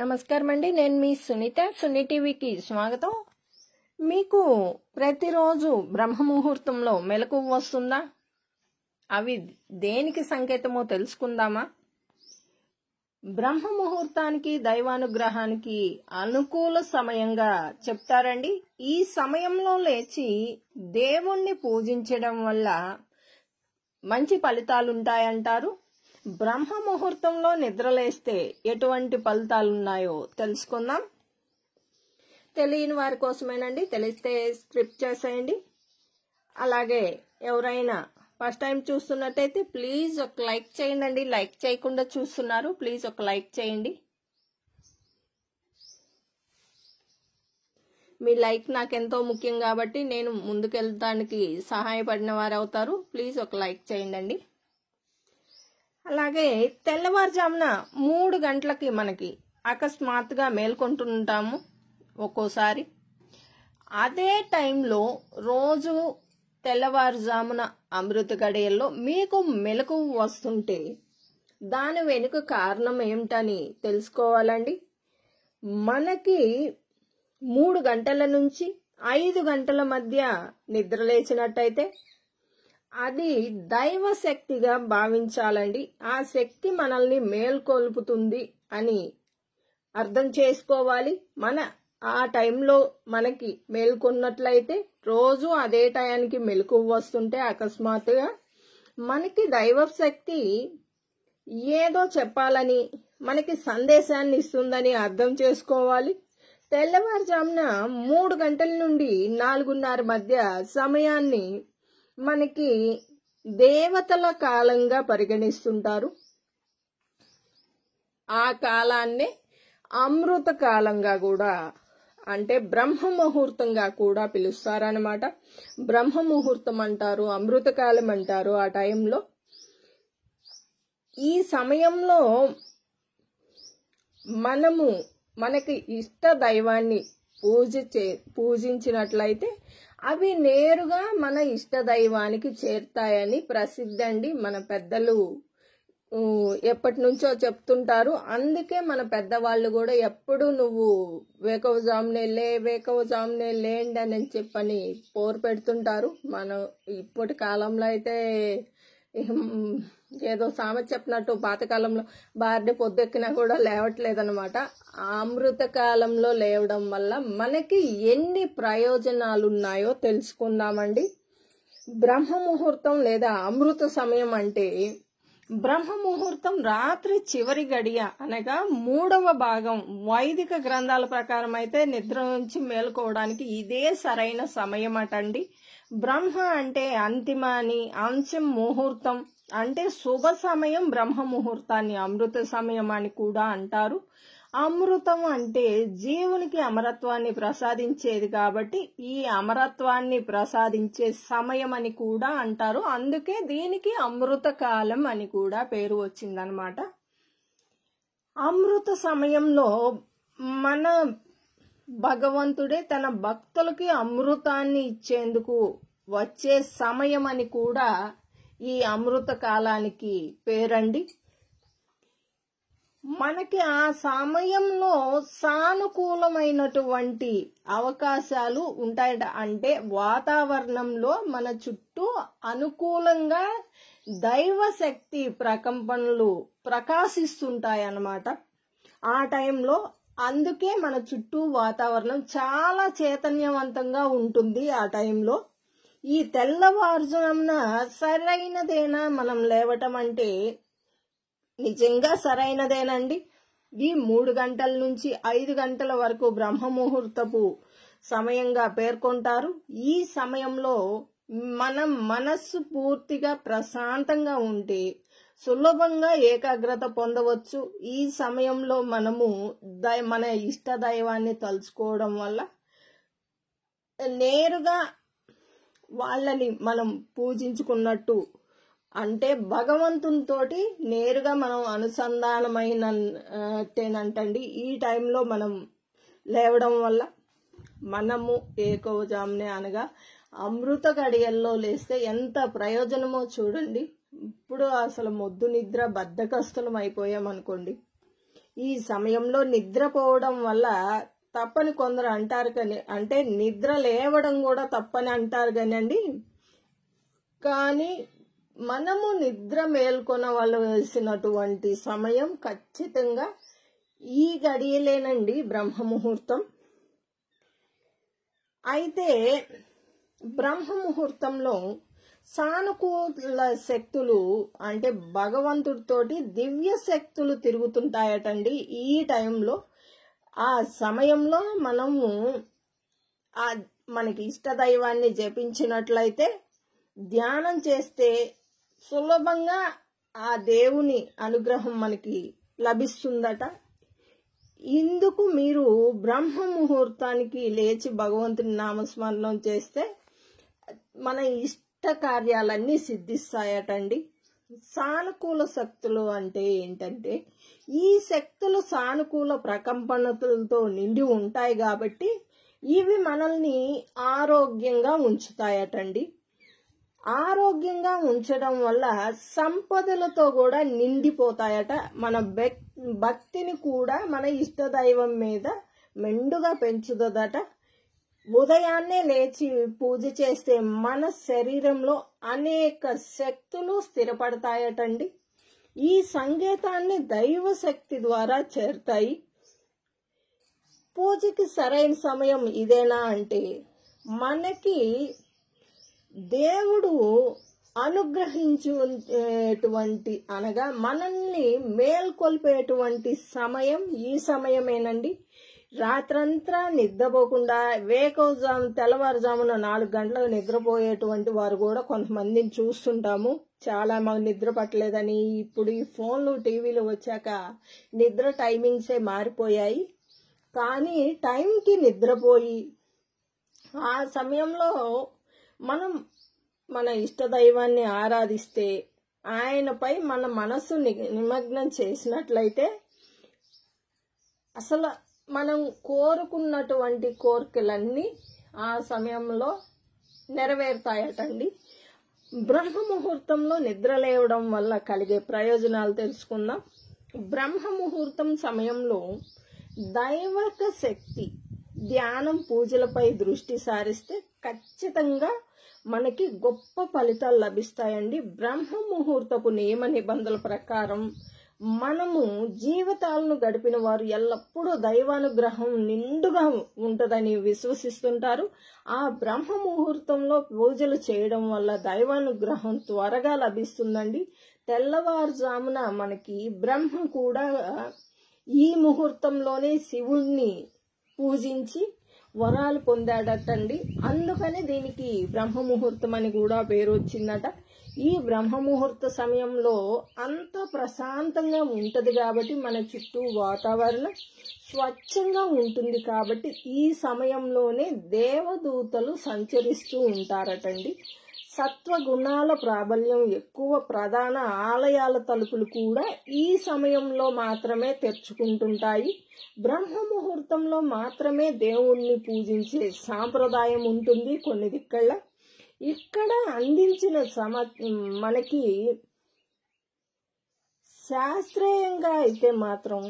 నమస్కారం అండి. నేను మీ సునీత. సున్ని టీవీకి స్వాగతం. మీకు ప్రతిరోజు బ్రహ్మముహూర్తంలో మెలకువ వస్తుందా? అవి దేనికి సంకేతమో తెలుసుకుందామా? బ్రహ్మముహూర్తానికి దైవానుగ్రహానికి అనుకూల సమయంగా చెప్తారండి. ఈ సమయంలో లేచి దేవుణ్ణి పూజించడం వల్ల మంచి ఫలితాలుంటాయంటారు. బ్రహ్మ ముహూర్తంలో నిద్రలేస్తే ఎటువంటి ఫలితాలున్నాయో తెలుసుకుందాం. తెలియని వారి కోసమేనండి, తెలిస్తే స్క్రిప్ట్ చేసేయండి. అలాగే ఎవరైనా ఫస్ట్ టైం చూస్తున్నట్టయితే ప్లీజ్ ఒక లైక్ చేయండి. లైక్ చేయకుండా చూస్తున్నారు, ప్లీజ్ ఒక లైక్ చేయండి. మీ లైక్ నాకెంతో ముఖ్యం కాబట్టి నేను ముందుకెళ్ళడానికి సహాయపడిన వారు అవుతారు. ప్లీజ్ ఒక లైక్ చేయండి. అలాగే తెల్లవారుజామున 3 గంటలకి మనకి అకస్మాత్తుగా మేల్కొంటుంటాము ఒక్కోసారి. అదే టైంలో రోజు తెల్లవారుజామున అమృత గడియల్లో మీకు మెలకువ వస్తుంటే దాని వెనుక కారణం ఏమిటని తెలుసుకోవాలండి. మనకి 3 గంటల నుంచి 5 గంటల మధ్య నిద్రలేచినట్టయితే అది దైవ శక్తిగా భావించాలండి. ఆ శక్తి మనల్ని మేల్కొల్పుతుంది అని అర్థం చేసుకోవాలి. ఆ టైంలో మనకి మేల్కొన్నట్లయితే రోజు అదే టయానికి మెలకువ వస్తుంటే అకస్మాత్తుగా మనకి దైవ శక్తి ఏదో చెప్పాలని, మనకి సందేశాన్ని ఇస్తుందని అర్థం చేసుకోవాలి. తెల్లవారుజామున 3 గంటల నుండి 4:30 మధ్య సమయాన్ని మనకి దేవతల కాలంగా పరిగణిస్తుంటారు. ఆ కాలాన్ని అమృత కాలంగా కూడా, అంటే బ్రహ్మ ముహూర్తంగా కూడా పిలుస్తారనమాట. బ్రహ్మ ముహూర్తం అంటారు, అమృత కాలం అంటారు. ఆ టైంలో ఈ సమయంలో మనకి ఇష్ట దైవాన్ని పూజించినట్లయితే అవి నేరుగా మన ఇష్ట దైవానికి చేరుతాయని ప్రసిద్ధి అండి. మన పెద్దలు ఎప్పటి నుంచో చెప్తుంటారు. అందుకే మన పెద్దవాళ్ళు కూడా ఎప్పుడు నువ్వు వేకవజామునే లేండి అని చెప్పని పోరు పెడుతుంటారు. మనం ఇప్పటి కాలంలో అయితే ఏదో సామెత చెప్పినట్టు పాతకాలంలో భార్య పొద్దెక్కినా కూడా లేవట్లేదనమాట. అమృత కాలంలో లేవడం వల్ల మనకి ఎన్ని ప్రయోజనాలున్నాయో తెలుసుకుందామండి. బ్రహ్మ ముహూర్తం లేదా అమృత సమయం అంటే, బ్రహ్మ ముహూర్తం రాత్రి చివరి గడియ అనగా 3వ భాగం. వైదిక గ్రంథాల ప్రకారం అయితే నిద్ర నుంచి మేల్కోవడానికి ఇదే సరైన సమయం అటండి. బ్రహ్మ అంటే అంతిమ అని, అంశం ముహూర్తం అంటే శుభ సమయం. బ్రహ్మ ముహూర్తాన్ని అమృత సమయం అని కూడా అంటారు. అమృతం అంటే జీవునికి అమరత్వాన్ని ప్రసాదించేది కాబట్టి ఈ అమరత్వాన్ని ప్రసాదించే సమయం అని కూడా అంటారు. అందుకే దీనికి అమృత కాలం అని కూడా పేరు వచ్చిందనమాట. అమృత సమయంలో మన భగవంతుడే తన భక్తులకి అమృతాన్ని ఇచ్చేందుకు వచ్చే సమయం అని కూడా ఈ అమృత కాలానికి పేరండి. మనకి ఆ సమయంలో సానుకూలమైనటువంటి అవకాశాలు ఉంటాయట. అంటే వాతావరణంలో మన చుట్టూ అనుకూలంగా దైవ శక్తి ప్రకంపనలు ప్రకాశిస్తుంటాయన్నమాట ఆ టైంలో. అందుకే మన చుట్టూ వాతావరణం చాలా చైతన్యవంతంగా ఉంటుంది ఆ టైంలో. ఈ తెల్లవారుజామున సరైనదేనా మనం లేవటం అంటే? నిజంగా సరైనదేనండి. ఈ 3 గంటల నుంచి 5 గంటల వరకు బ్రహ్మ ముహూర్తపు సమయంగా పేర్కొంటారు. ఈ సమయంలో మనం మనస్సు పూర్తిగా ప్రశాంతంగా ఉంటే సులభంగా ఏకాగ్రత పొందవచ్చు. ఈ సమయంలో మనము మన ఇష్ట దైవాన్ని తలుచుకోవడం వల్ల నేరుగా వాళ్ళని మనం పూజించుకున్నట్టు, అంటే భగవంతునితోటి నేరుగా మనం అనుసంధానమైనట్టేనంటండి. ఈ టైంలో మనం లేవడం వల్ల మనము ఏకవజామునే అనగా అమృత గడియల్లో లేస్తే ఎంత ప్రయోజనమో చూడండి. ఇప్పుడు అసలు మొద్దు నిద్ర బద్ధకస్తులం అయిపోయామనుకోండి. ఈ సమయంలో నిద్రపోవడం వల్ల తప్పని కొందరు అంటారు, కానీ అంటే నిద్ర లేవడం కూడా తప్పని అంటారు కానండి. కానీ మనము నిద్ర మేల్కొనవలసినటువంటి సమయం ఖచ్చితంగా ఈ గడియలేనండి, బ్రహ్మముహూర్తం. అయితే బ్రహ్మముహూర్తంలో సానుకూల శక్తులు అంటే భగవంతుడితోటి దివ్య శక్తులు తిరుగుతుంటాయటండి. ఈ టైంలో ఆ సమయంలో మనము మనకి ఇష్టదైవాన్ని జపించినట్లయితే, ధ్యానం చేస్తే సులభంగా ఆ దేవుని అనుగ్రహం మనకి లభిస్తుందట. ఇందుకు మీరు బ్రహ్మ ముహూర్తానికి లేచి భగవంతుని నామస్మరణం చేస్తే మన ఇష్ట కార్యాలన్నీ సిద్ధిస్తాయటండి. సానుకూల శక్తులు అంటే ఏంటంటే, ఈ శక్తులు సానుకూల ప్రకంపనలతో నిండి ఉంటాయి కాబట్టి ఇవి మనల్ని ఆరోగ్యంగా ఉంచుతాయటండి. ఆరోగ్యంగా ఉంచడం వల్ల సంపదలతో కూడా నిండిపోతాయట. మన భక్తిని కూడా మన ఇష్టదైవం మీద మెండుగా పెంచుదట. ఉదయాన్నే లేచి పూజ చేస్తే మన శరీరంలో అనేక శక్తులు స్థిరపడతాయటండి. ఈ సంకేతాన్ని దైవ శక్తి ద్వారా చేరుతాయి. పూజకి సరైన సమయం ఇదేనా అంటే, మనకి దేవుడు అనుగ్రహించేటువంటి అనగా మనల్ని మేల్కొల్పేటువంటి సమయం ఈ సమయమేనండి. రాత్రంతా నిద్రపోకుండా తెల్లవారుజామున 4 గంటలకు నిద్రపోయేటువంటి వారు కూడా కొంతమందిని చూస్తుంటాము. చాలా మంది నిద్ర పట్టలేదని. ఇప్పుడు ఈ ఫోన్లు టీవీలు వచ్చాక నిద్ర టైమింగ్సే మారిపోయాయి. కానీ టైంకి నిద్రపోయి ఆ సమయంలో మనం మన ఇష్టదైవాన్ని ఆరాధిస్తే, ఆయనపై మన మనస్సు నిమగ్నం చేసినట్లయితే అసలు మనం కోరుకున్నటువంటి కోరికలన్నీ ఆ సమయంలో నెరవేరుతాయటండి. బ్రహ్మ ముహూర్తంలో నిద్ర లేవడం వల్ల కలిగే ప్రయోజనాలు తెలుసుకుందాం. బ్రహ్మ ముహూర్తం సమయంలో దైవక శక్తి, ధ్యానం, పూజలపై దృష్టి సారిస్తే ఖచ్చితంగా మనకి గొప్ప ఫలితాలు లభిస్తాయండి. బ్రహ్మ ముహూర్తపు నియమ నిబంధనల ప్రకారం మనము జీవితాలను గడిపిన వారు ఎల్లప్పుడూ దైవానుగ్రహం నిండుగా ఉంటుందని విశ్వసిస్తుంటారు. ఆ బ్రహ్మ ముహూర్తంలో పూజలు చేయడం వల్ల దైవానుగ్రహం త్వరగా లభిస్తుందండి. తెల్లవారుజామున మనకి బ్రహ్మ కూడా ఈ ముహూర్తంలోనే శివుణ్ణి పూజించి వరాలు పొందాడటండి. అందుకని దీనికి బ్రహ్మ ముహూర్తం అని కూడా పేరు వచ్చిందట. ఈ బ్రహ్మ ముహూర్త సమయంలో అంత ప్రశాంతంగా ఉంటది కాబట్టి మన చుట్టూ వాతావరణం స్వచ్ఛంగా ఉంటుంది కాబట్టి ఈ సమయంలోనే దేవదూతలు సంచరిస్తూ ఉంటారటండి. సత్వగుణాల ప్రాబల్యం ఎక్కువ ప్రధాన ఆలయాల తలుపులు కూడా ఈ సమయంలో మాత్రమే తెరుచుకుంటుంటాయి. బ్రహ్మ ముహూర్తంలో మాత్రమే దేవుణ్ణి పూజించే సాంప్రదాయం ఉంటుంది కొన్ని దిక్కళ్ళ. ఇక్కడ అందించిన మనకి శాస్త్రీయంగా అయితే మాత్రం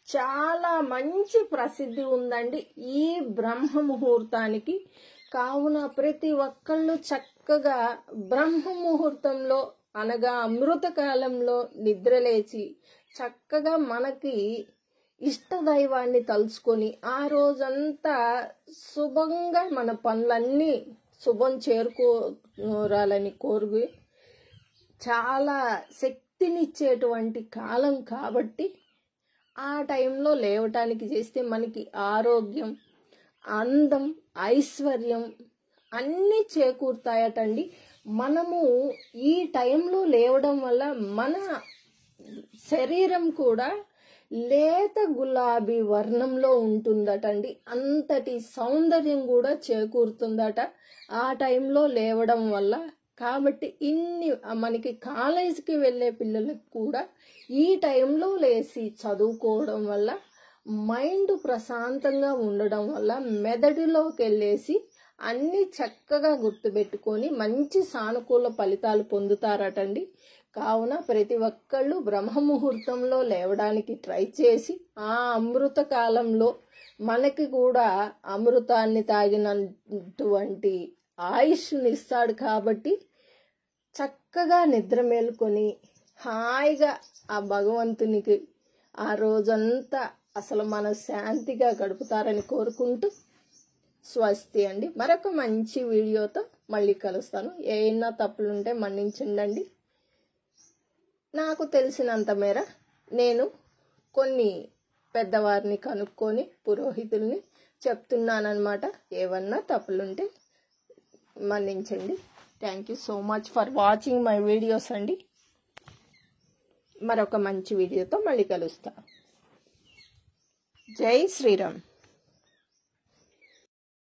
చాలా మంచి ప్రసిద్ధి ఉందండి ఈ బ్రహ్మ ముహూర్తానికి. కావున ప్రతి ఒక్కళ్ళు చక్కగా బ్రహ్మ ముహూర్తంలో అనగా అమృతకాలంలో నిద్రలేచి చక్కగా మనకి ఇష్టదైవాన్ని తలుచుకొని ఆ రోజంతా శుభంగా మన పనులన్నీ శుభం చేరుకోరాలని కోరుకు, చాలా శక్తినిచ్చేటువంటి కాలం కాబట్టి ఆ టైంలో లేవటానికి చేస్తే మనకి ఆరోగ్యం, అందం, ఐశ్వర్యం అన్నీ చేకూరుతాయటండి. మనము ఈ టైంలో లేవడం వల్ల మన శరీరం కూడా లేత గులాబీ వర్ణంలో ఉంటుందటండి. అంతటి సౌందర్యం కూడా చేకూరుతుందట ఆ టైంలో లేవడం వల్ల. కాబట్టి మనకి కాలేజీకి వెళ్ళే పిల్లలకు కూడా ఈ టైంలో లేచి చదువుకోవడం వల్ల మైండ్ ప్రశాంతంగా ఉండడం వల్ల మెదడులోకి వెళ్ళేసి అన్ని చక్కగా గుర్తుపెట్టుకొని మంచి సానుకూల ఫలితాలు పొందుతారటండి. కావున ప్రతి ఒక్కళ్ళు బ్రహ్మ ముహూర్తంలో లేవడానికి ట్రై చేసి ఆ అమృత కాలంలో మనకి కూడా అమృతాన్ని తాగినటువంటి ఆయుష్ని ఇస్తాడు. కాబట్టి చక్కగా నిద్ర మేలుకొని హాయిగా ఆ భగవంతునికి ఆ రోజంతా అసలు మన శాంతిగా గడుపుతారని కోరుకుంటూ స్వస్తి అండి. మరొక మంచి వీడియోతో మళ్ళీ కలుస్తాను. ఏమైనా తప్పులుంటే మన్నించండి. నాకు తెలిసినంత మేర నేను కొన్ని పెద్దవారిని కనుక్కొని పురోహితుల్ని చెప్తున్నానన్నమాట. ఏమన్నా తప్పులుంటే మన్నించండి. Thank you so much for watching my videos అండి. మరొక మంచి వీడియోతో మళ్ళీ కలుస్తా. జై శ్రీరామ్.